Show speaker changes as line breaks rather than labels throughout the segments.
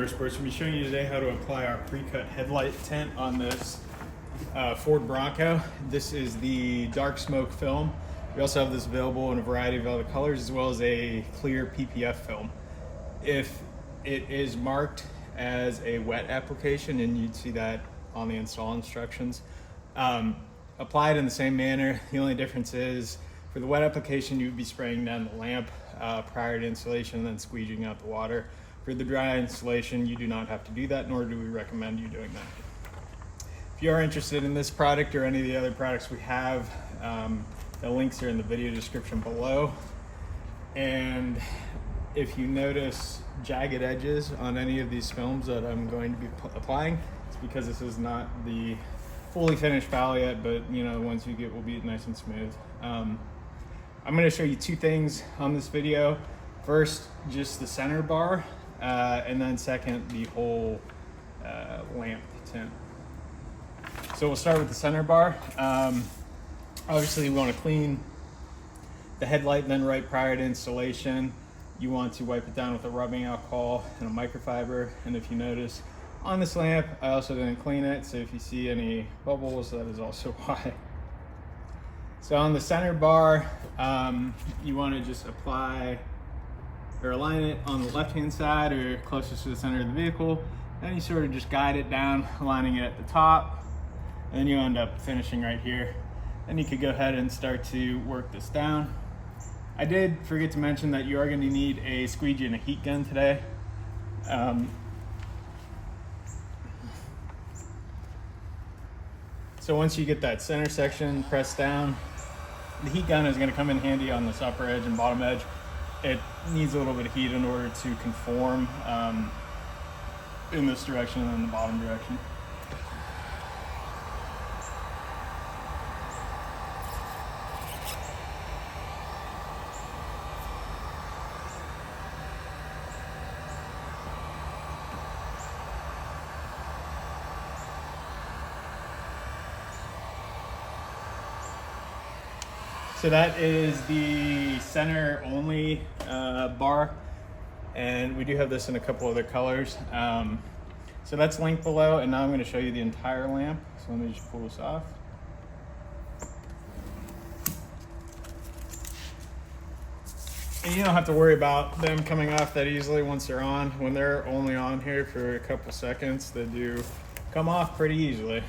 Motorsports. We'll be showing you today how to apply our pre-cut headlight tint on this Ford Bronco. This is the dark smoke film. We also have this available in a variety of other colors, as well as a clear PPF film. If it is marked as a wet application, and you'd see that on the install instructions, apply it in the same manner. The only difference is for the wet application, you would be spraying down the lamp prior to installation and then squeegeing out the water. For the dry installation, you do not have to do that, nor do we recommend you doing that. If you are interested in this product or any of the other products we have, the links are in the video description below. And if you notice jagged edges on any of these films that I'm going to be applying, it's because this is not the fully finished file yet, but once you get, will be nice and smooth. I'm going to show you two things on this video. First, just the center bar, and then second, the whole lamp tint. So we'll start with the center bar. Obviously, we want to clean the headlight, and then right prior to installation, you want to wipe it down with a rubbing alcohol and a microfiber. And if you notice on this lamp, I also didn't clean it, so if you see any bubbles, that is also why. So on the center bar, you want to just apply or align it on the left-hand side or closest to the center of the vehicle. Then you sort of just guide it down, aligning it at the top, and then you end up finishing right here. Then you could go ahead and start to work this down. I did forget to mention that you are going to need a squeegee and a heat gun today. So once you get that center section pressed down, the heat gun is going to come in handy on this upper edge and bottom edge. It needs a little bit of heat in order to conform in this direction and in the bottom direction. So that is the center only bar, and we do have this in a couple other colors. So that's linked below, and now I'm going to show you the entire lamp. So let me just pull this off. And you don't have to worry about them coming off that easily once they're on. When they're only on here for a couple seconds, they do come off pretty easily.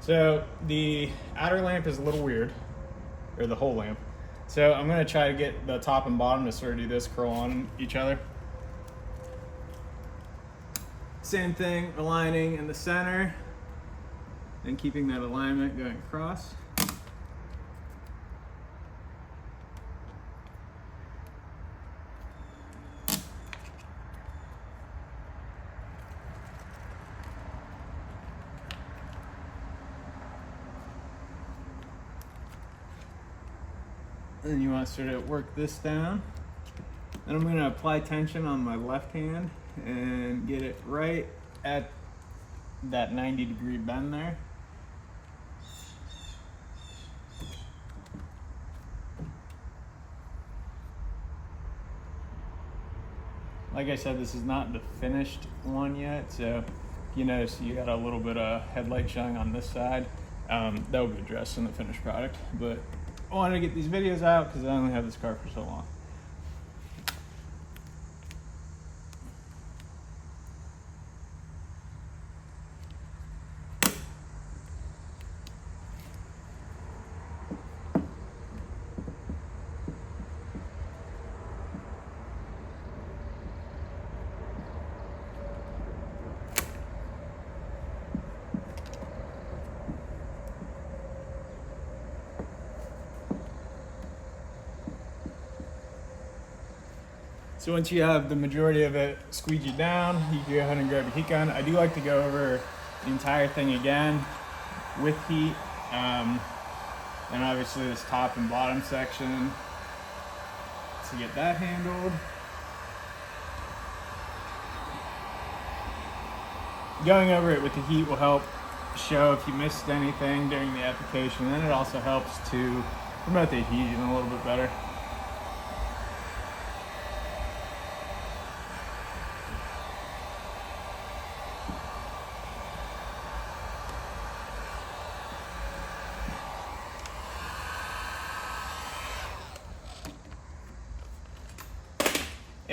So the outer lamp is a little weird, or the whole lamp. So I'm going to try to get the top and bottom to sort of do this, curl on each other. Same thing, aligning in the center and keeping that alignment going across. Then you want to sort of work this down. Then I'm going to apply tension on my left hand and get it right at that 90-degree bend there. Like I said, this is not the finished one yet, so if you notice you got a little bit of headlight showing on this side, that will be addressed in the finished product. But I wanted to get these videos out because I only have this car for so long. So once you have the majority of it squeegeed down, you can go ahead and grab your heat gun. I do like to go over the entire thing again with heat, and obviously this top and bottom section to get that handled. Going over it with the heat will help show if you missed anything during the application, and it also helps to promote the adhesion a little bit better.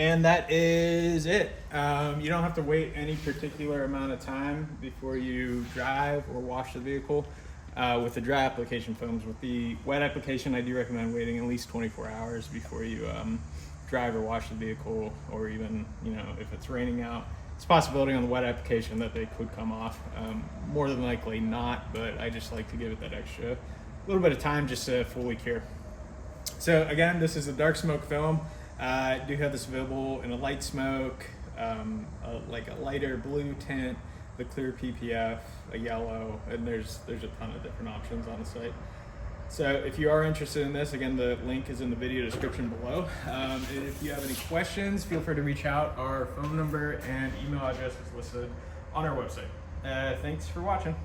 And that is it. You don't have to wait any particular amount of time before you drive or wash the vehicle with the dry application films. With the wet application, I do recommend waiting at least 24 hours before you drive or wash the vehicle, or even, you know, if it's raining out. It's a possibility on the wet application that they could come off. More than likely not, but I just like to give it that extra little bit of time just to fully cure. So again, this is a dark smoke film. I do have this available in a light smoke, like a lighter blue tint, the clear PPF, a yellow, and there's a ton of different options on the site. So if you are interested in this, again, the link is in the video description below. And if you have any questions, feel free to reach out. Our phone number and email address is listed on our website. Thanks for watching.